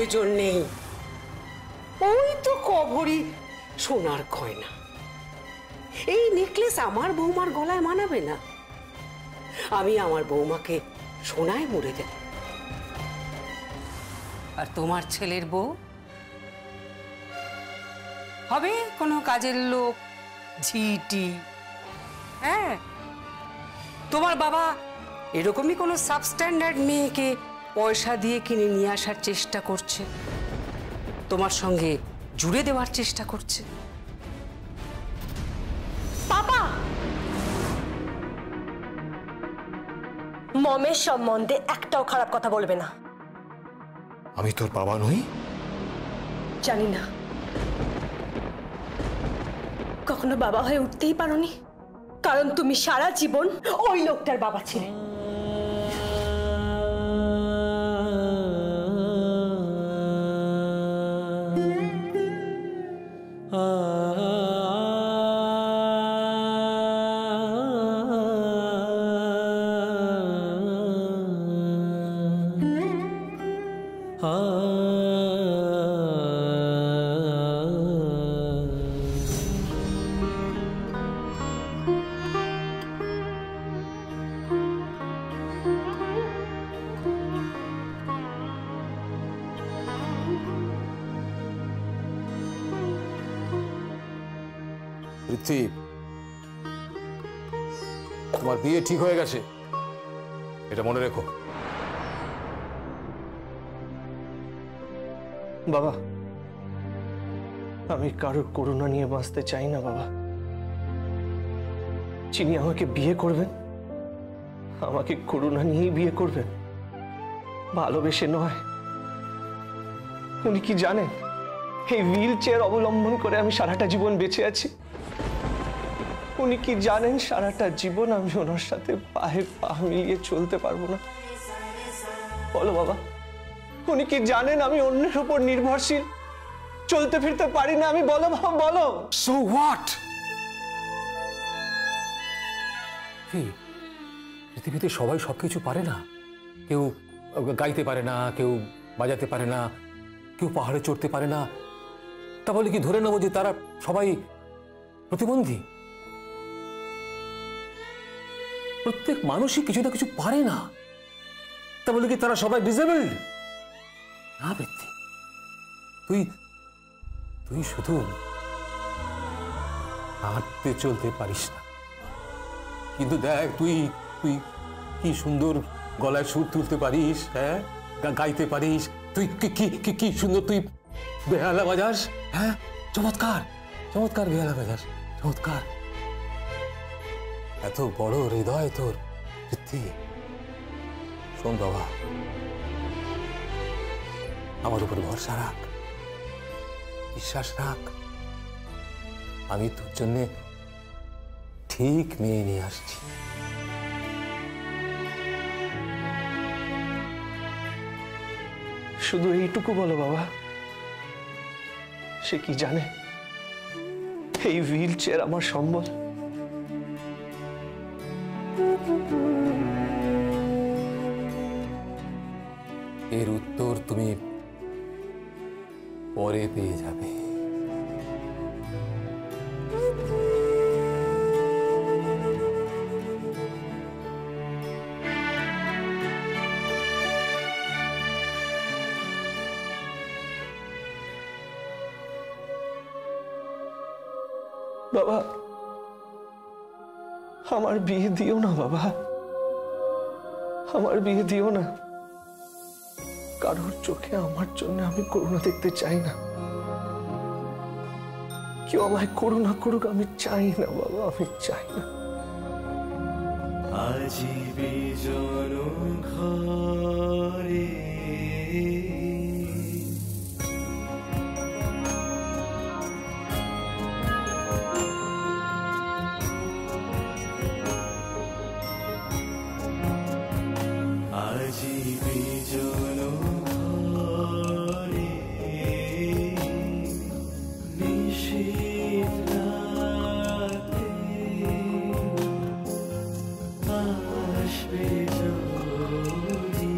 প্রয়োজন নেই। ওই তো কভরি সোনার গয়না, এই নেকলেস আমার বৌমার গলায় মানাবে না। আমি আমার বৌমাকে সোনায় মুড়ে দেব। আর তোমার ছেলের বউ হবে কোনো কাজের লোক, ঝিটি। হ্যাঁ, তোমার বাবা এরকমই কোনো সাবস্ট্যান্ডার্ড মেয়েকে পয়সা দিয়ে কিনে নিয়ে আসার চেষ্টা করছে, তোমার সঙ্গে জুড়ে দেওয়ার চেষ্টা করছে। বাবা, মমের সম্বন্ধে একটাও খারাপ কথা বলবে না। আমি তোর বাবা নই? জানি না, কখনো বাবা হয়ে উঠতেই পারোনি, কারণ তুমি সারা জীবন ওই লোকটার বাবা ছিলে। পৃথ্বী, তোমার বিয়ে ঠিক হয়ে গেছে, এটা মনে রেখো। বাবা, আমি কারোর করুণা নিয়ে বাঁচতে চাই না বাবা। যিনি আমাকে বিয়ে করবেন, আমাকে করুণা নিয়েই বিয়ে করবেন, ভালোবেসে নয়। উনি কি জানেন এই হুইল চেয়ার অবলম্বন করে আমি সারাটা জীবন বেঁচে আছি? উনি কি জানেন সারাটা জীবন আমি ওনার সাথে পায়ে পা মিলিয়ে চলতে পারবো না? বলো বাবা, উনি কি জানেন আমি অন্যের উপর নির্ভরশীল, চলতে ফিরতে পারি না আমি? বলো বাবা, বলো। So what? পৃথিবীতে সবাই সবকিছু পারে না। কেউ গাইতে পারে না, কেউ বাজাতে পারে না, কেউ পাহাড়ে চড়তে পারে না। তা বলে কি ধরে নেবো যে তারা সবাই প্রতিবন্ধী? প্রত্যেক মানুষই কিছু না কিছু পারে না, তা বলে কি তারা সবাই ডিসেবলড? না পৃথ্বী, তুই তুই শুধু হাঁটতে চলতে পারিস না, কিন্তু দেখ তুই তুই কি সুন্দর গলায় সুর তুলতে পারিস, হ্যাঁ, গাইতে পারিস, তুই কি সুন্দর তুই বেহালা বাজাস, হ্যাঁ, চমৎকার চমৎকার বেহালা বাজাস, চমৎকার। এত বড় হৃদয় তোর পৃথ্বী। শোন বাবা, আমার উপর ভরসা রাখ, বিশ্বাস রাখ, আমি তোর জন্য ঠিক মেয়ে নিয়ে আসছি। শুধু এইটুকু বলো বাবা, সে কি জানে এই হুইল চেয়ার আমার সম্বল? এর উত্তর তুমি পরে পেয়ে যাবে। বাবা, আমার বিয়ে দিও না বাবা, আমার বিয়ে দিও না। কারোর চোখে আমার জন্য আমি করুণা দেখতে চাই না। কেউ আমায় করুণা করুক, আমি চাই না বাবা, আমি চাই না। আজি বিজন ঘরে আজি বিজন ঘরে নিশীথ রাতে আসবে জনি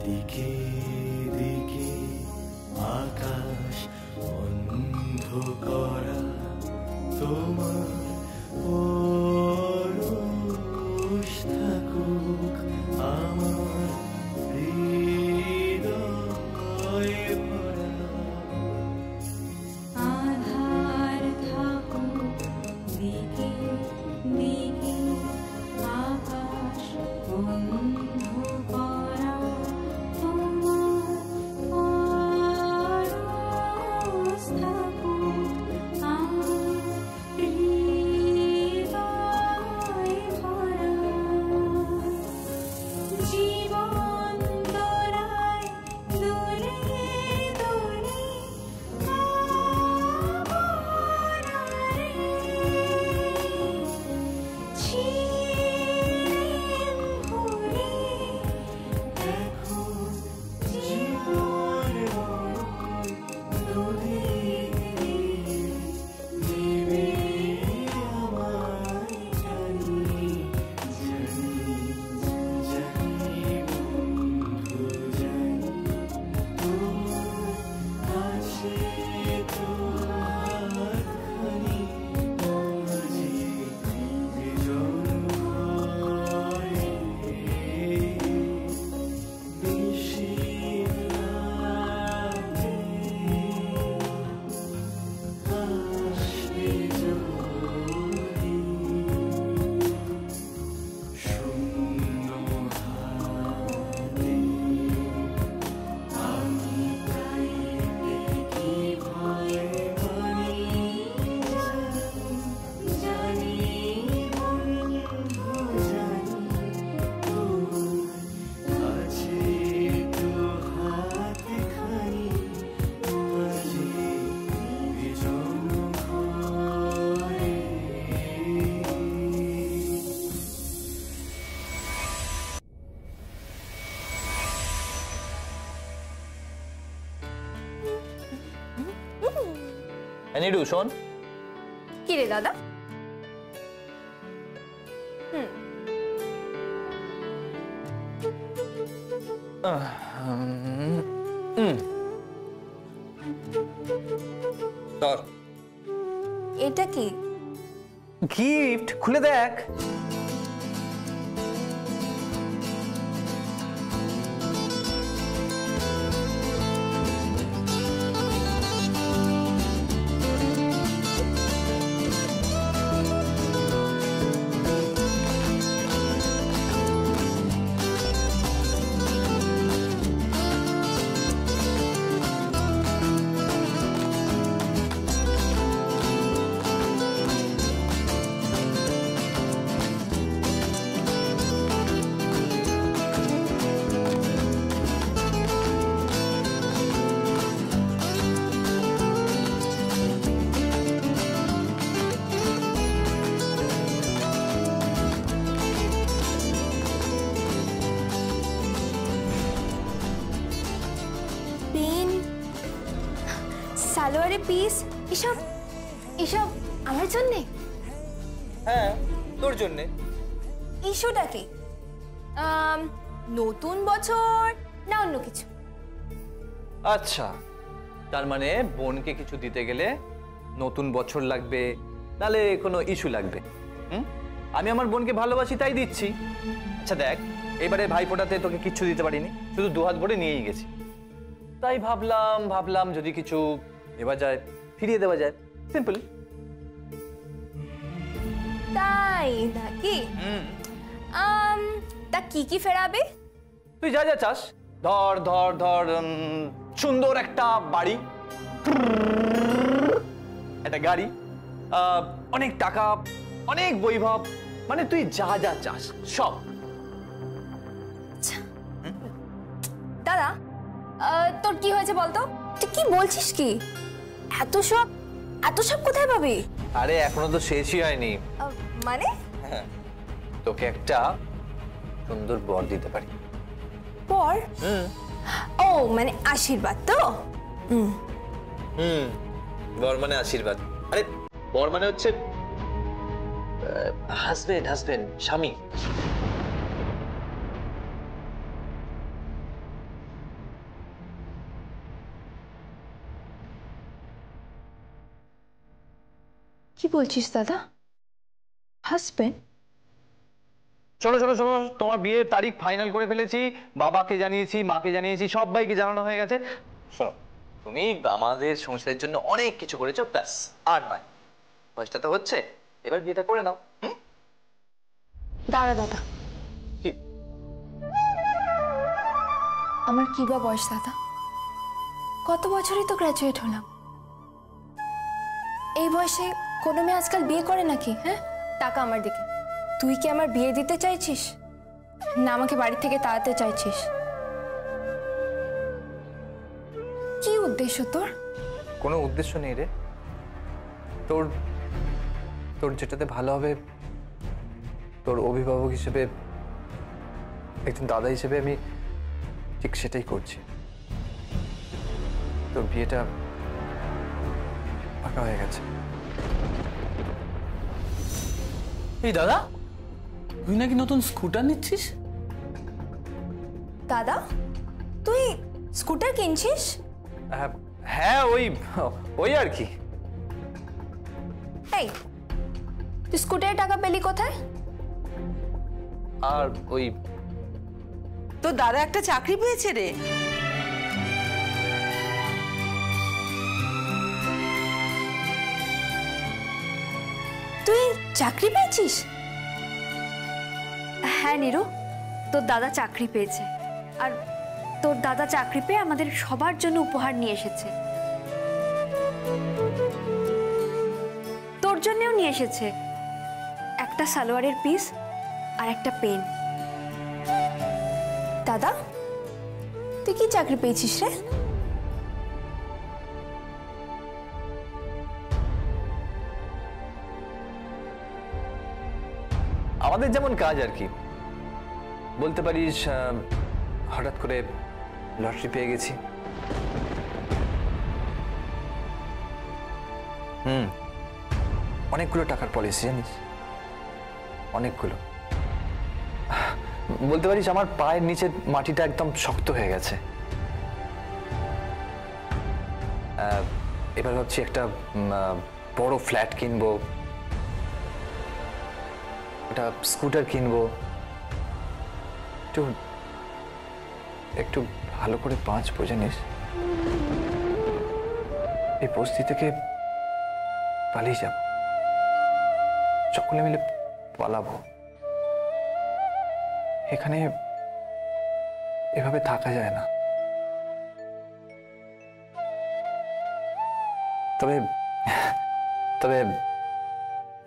দিকে দিকে আকাশ বন্ধ করা তোমার পরশ থাকুক আমার হৃদয়ে ভরা। আধার থাকুক দিকে দিকে আকাশ বন্ধ করা তোমার পরশ থাকুক আমার হৃদয়ে ভরা। জীবন দোলায় দোলে দোলে আবরারে ছিলেন ভুলে দেখো জীবন দুদিকে দিবে আমায় জানি জানি জানি বন্ধু জানি তোমার কাছে তো হাতখানি মাঝে বিজন ঘরে নিশির রাতে আসবে যদি শূন্য হাতে আমি চাইতে কি ভয় মানি জানি বন্ধু জানি তোমার আছে তো হাতে খানি মাঝে বিজন ঘরে। নিডু শোন, কি রে দাদা? তোর এটা কি? গিফট খুলে দেখ। পেন, সালোয়ারের পিস, এসব এসব আমার জন্যে? হ্যাঁ, তোর জন্যে। ইস্যুটা কি? নতুন বছর না অন্য কিছু? আচ্ছা, তার মানে বোনকে কিছু দিতে গেলে নতুন বছর লাগবে, নালে কোনো ইস্যু লাগবে। আমি আমার বোনকে ভালোবাসি তাই দিচ্ছি। আচ্ছা দেখ, এবারে ভাইফোঁটাতে তোকে কিচ্ছু দিতে পারিনি, শুধু দুহাত ভরে নিয়েই গেছি। তাই ভাবলাম যদি কিছু দেওয়া যায়, ফিরিয়ে দেওয়া যায়, সিম্পল। তাই নাকি? তা কি কি ফেরাবে? তুই যা যা চাস, ধর ধর ধর সুন্দর একটা বাড়ি, একটা গাড়ি, অনেক টাকা, অনেক বৈভব, মানে তুই যা যা চাস সব। দাদা, তোর কি হয়েছে বলতো? তুই কি বলছিস কি? এত সব কোথায় পাবি? আরে এখনো তো শেষই হয়নি। মানে? তোকে একটা সুন্দর বর দিতে পারি। বর? ও মানে আশীর্বাদ তো? বর মানে আশীর্বাদ। আরে বর মানে হচ্ছে হাজবেন্ড, স্বামী। বলছিস দাদা? হাজবেন্ড? শোনো শোনো শোনো, তোমার বিয়ের তারিখ ফাইনাল করে ফেলেছি, বাবাকে জানিয়েছি, মাকে জানিয়েছি, সবাইকে জানানো হয়ে গেছে। শোনো, তুমি আমাদের সংসারের জন্য অনেক কিছু করেছো, ব্যাস আর নয়, বয়সটা তো হচ্ছে, এবার বিয়েটা করে নাও। দাঁড়া দাদা, কি? আমার কি বা বয়স দাদা? কত বছরই তো গ্র্যাজুয়েট হলাম। এই বয়সে কোনো মেয়ে আজকাল বিয়ে করে নাকি? হ্যাঁ, টাকা আমার দিকে। তুই কি আমার বিয়ে দিতে চাইছিস, না আমাকে বাড়ি থেকে তাড়াতে চাইছিস? কি উদ্দেশ্য তোর? কোনো উদ্দেশ্য নেই রে, তোর তোর যেটাতে ভালো হবে, তোর অভিভাবক হিসেবে, একজন দাদা হিসেবে আমি ঠিক সেটাই করছি। তোর বিয়েটা পাকা হয়ে গেছে। এই দাদা, তুই নাকি নতুন স্কুটার নিচ্ছিস? দাদা, তুই স্কুটার কিনছিস? হ্যাঁ, ওই আর কি। এই, তুই স্কুটারের টাকা পেলি কোথায়? আর ওই তোর দাদা একটা চাকরি পেয়েছে রে। তুই চাকরি পেয়েছিস? হ্যাঁ নীরু, তোর দাদা চাকরি পেয়েছে, আর তোর দাদা চাকরি পেয়ে আমাদের সবার জন্য উপহার নিয়ে এসেছে। তোর জন্যও নিয়ে এসেছে একটা সালোয়ারের পিস আর একটা পেন। দাদা, তুই কি চাকরি পেয়েছিস রে? আমাদের যেমন কাজ আর কি, বলতে পারিস হঠাৎ করে লটারি পেয়ে গেছি। অনেকগুলো টাকার পলিসি জানিস, অনেকগুলো। বলতে পারিস আমার পায়ের নিচে মাটিটা একদম শক্ত হয়ে গেছে। এবার ভাবছি একটা বড় ফ্ল্যাট কিনবো, একটা স্কুটার কিনবো, একটু ভালো করে বাঁচবো জানিস। এই পরিস্থিতি থেকে পালিয়ে যাব, সকলে মিলে পালাবো। এখানে এভাবে থাকা যায় না। তবে তবে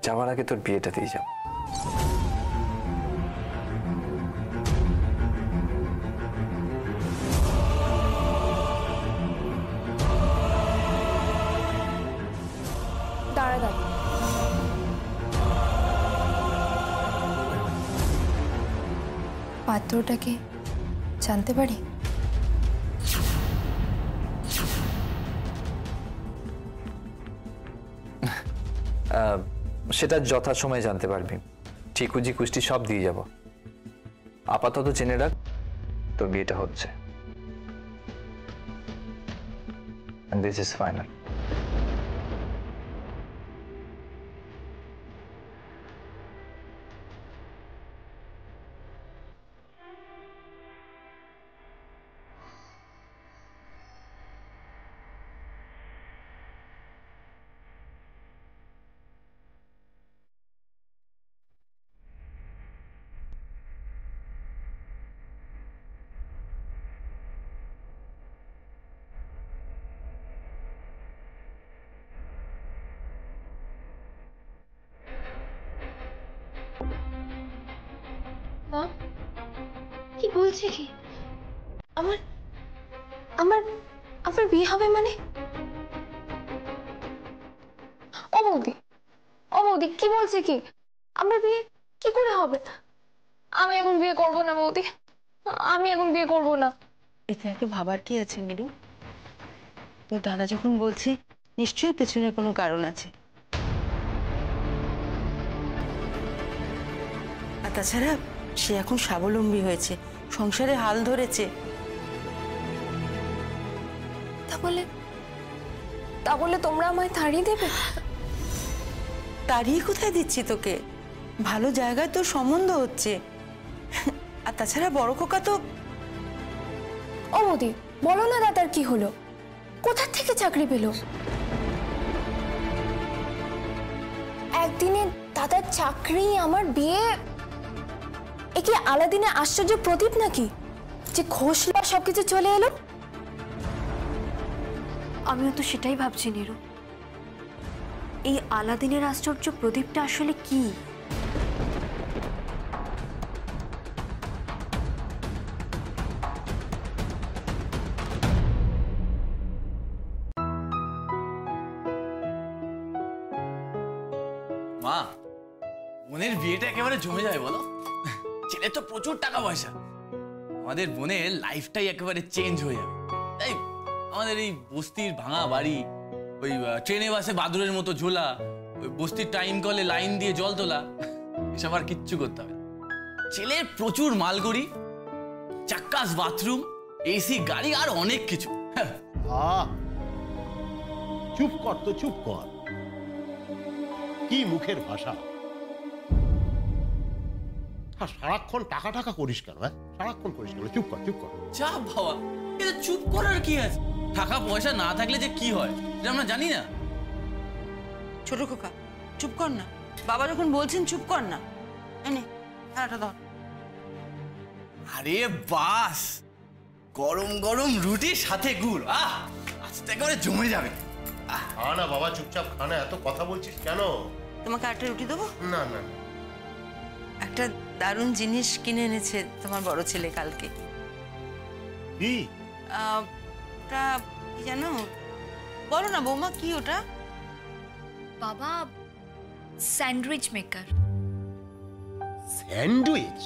যাওয়ার আগে তোর বিয়েটা দিয়ে যাব। দাঁড়া দাঁড়া, পাত্রটাকে জানতে পারি? সেটা যথাসময়ে জানতে পারবি, ঠিকুজি কুষ্টি সব দিয়ে যাব। আপাতত জেনে রাখ তোর বিয়েটা হচ্ছে, and this is final. কি বলছে কি? আমার আমার আমার বিয়ে হবে মানে? ও বৌদি কি বলছে কি? আমার বিয়ে কি করে হবে? আমি এখন বিয়ে করব না বৌদি, আমি এখন বিয়ে করব না। এতে একে ভাবার কি আছে নীরু? তোর দাদা যখন বলছে নিশ্চয়ই পেছনে কোনো কারণ আছে। আর তাছাড়া সে এখন স্বাবলম্বী হয়েছে, সংসারে হাল ধরেছে। তা বলে তোমরা আমায় তাড়িয়ে দেবে? তাড়িয়ে কোথায় দিচ্ছি তোকে? ভালো জায়গায় তোর সম্বন্ধ হচ্ছে। আর তাছাড়া বড় খোকা তো ও বৌদি বলো না দাদার কি হলো, কোথা থেকে চাকরি পেলো? একদিনে দাদার চাকরি আমার বিয়ে, এ কি আলাদিনের আশ্চর্য প্রদীপ নাকি যে ঘষলে সবকিছু চলে এলো? আমিও তো সেটাই ভাবছি নিরু, এই আলাদিনের আশ্চর্য প্রদীপটা আসলে কি? মা, বোনের বিয়েটা একেবারে জমে যায় বলো। ছেলে তো প্রচুর টাকা পয়সা, আমাদের বোনের লাইফটাই একেবারে চেঞ্জ হয়ে যাবে। তাই আমাদের এই বস্তির ভাঙা বাড়ি, ওই ট্রেনে বাসে বাদুড়ের মতো ঝোলা, ওই বস্তির টাইম কলে লাইন দিয়ে জল তোলা, এসব আর কিচ্ছু করতে হবে। ছেলের প্রচুর মালগাড়ি, চাক্কাস বাথরুম, এসি গাড়ি আর অনেক কিছু। চুপ কর তো, চুপ কর। কি মুখের ভাষা! আর সারাক্ষণ টাকা টাকা করিস কেন? সারাক্ষণ করিস কেন? চুপ কর, চুপ কর। যা বাবা, এটা চুপ করার কি আছে? টাকা পয়সা না থাকলে যে কি হয় এটা আমরা জানি না। ছোট খোকা চুপ কর না, বাবা যখন বলছেন চুপ কর না। এনে থালাটা ধর। আরে বাস, গরম গরম রুটির সাথে গুড়, আস্তে করে জমে যাবে। খা না বাবা, চুপচাপ খা না, এত কথা বলছিস কেন? তোমাকে একটা রুটি দেবো? না না, একটা দারুণ জিনিস কিনে এনেছে তোমার বড় ছেলে কালকে। কি ওটা কি জানো? বলো না বৌমা, কি ওটা? বাবা, স্যান্ডউইচ মেকার। স্যান্ডউইচ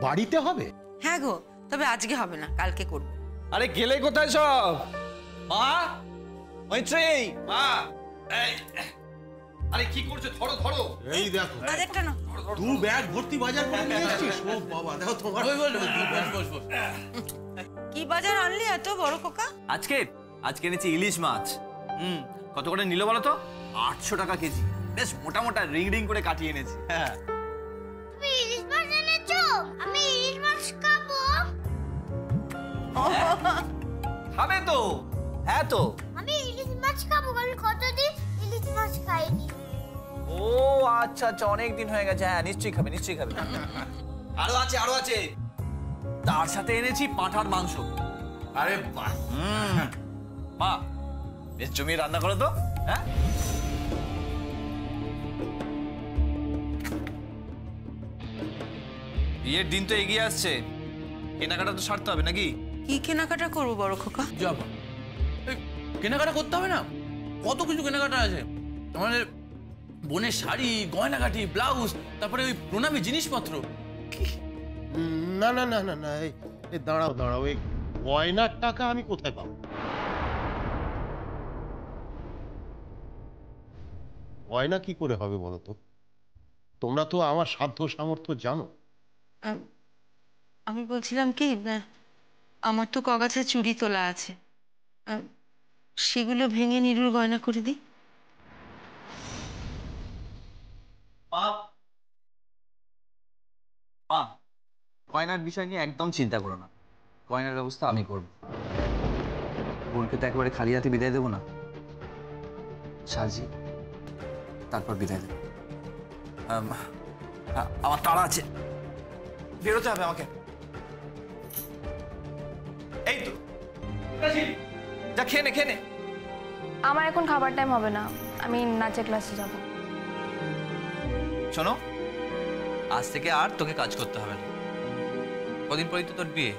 বাড়িতে হবে? হ্যাঁ গো, তবে আজকে হবে না, কালকে করবো। আরে গেলে কোথায় সব? মা, মৈত্রী, মা, আরে কি করছো? ধরো ধরো। এই দেখো, বাজারটা না, তুই ব্যাগ ভর্তি বাজার করে নিয়ে এসেছিস। ও বাবা, দেখো তোমার। কি বাজার আনলি এত বড় খোকা? আজকে এনেছি ইলিশ মাছ। কত করে নিল বলো তো? 800 টাকা কেজি। বেশ মোটা মোটা রিং রিং করে কাটিয়ে এনেছি। হ্যাঁ, তুমি ইলিশ মাছ এনেছো? আমি ইলিশ মাছ খাবো। খাবে তো? হ্যাঁ তো, আমি ইলিশ মাছ খাবো, আমি কতদিন ইলিশ মাছ খাইনি। ও আচ্ছা আচ্ছা, অনেক দিন হয়ে গেছে। হ্যাঁ, নিশ্চয়ই খাবে, নিশ্চয়ই খাবে। আরো আছে। তার সাথে এনেছি পাঁঠার মাংস। আরে বাহ, মা বেশ জমিয়ে রান্না করো তো। হ্যাঁ, বিয়ের দিন তো এগিয়ে আসছে, কেনাকাটা তো সারতে হবে নাকি? কি কেনাকাটা করবো বড় খোকা? যাবা, কেনাকাটা করতে হবে না? কত কিছু কেনাকাটা আছে আমাদের। বোনের শাড়ি, গয়নাগাটি, ব্লাউজ, তারপরে ওই প্রণামী জিনিসপত্র। না না না না না, এই দাঁড়াও দাঁড়াও, এই গয়নার টাকা আমি কোথায় পাবো? গয়না কি করে হবে বলো তো? তোমরা তো আমার সাধ্য সামর্থ্য জানো। আমি বলছিলাম কি, আমার তো কগাছে চুড়ি তোলা আছে, সেগুলো ভেঙে নিরুর গয়না করে দিই। গয়নার বিষয় নিয়ে একদম চিন্তা করো না, গয়নার ব্যবস্থা আমি করব। বোনকে তো একেবারে খালি হাতে বিদায় দেবো না, সাজি তারপর বিদায় দেবো। আমার তাড়া আছে, বেরোতে হবে আমাকে। এই তো যা, খেয়ে নে। আমার এখন খাবার টাইম হবে না, আমি নাচের ক্লাসে যাব। শোনো, আজ থেকে আর তোকে কাজ করতে হবে না, কদিন পরেই তো তোর বিয়ে।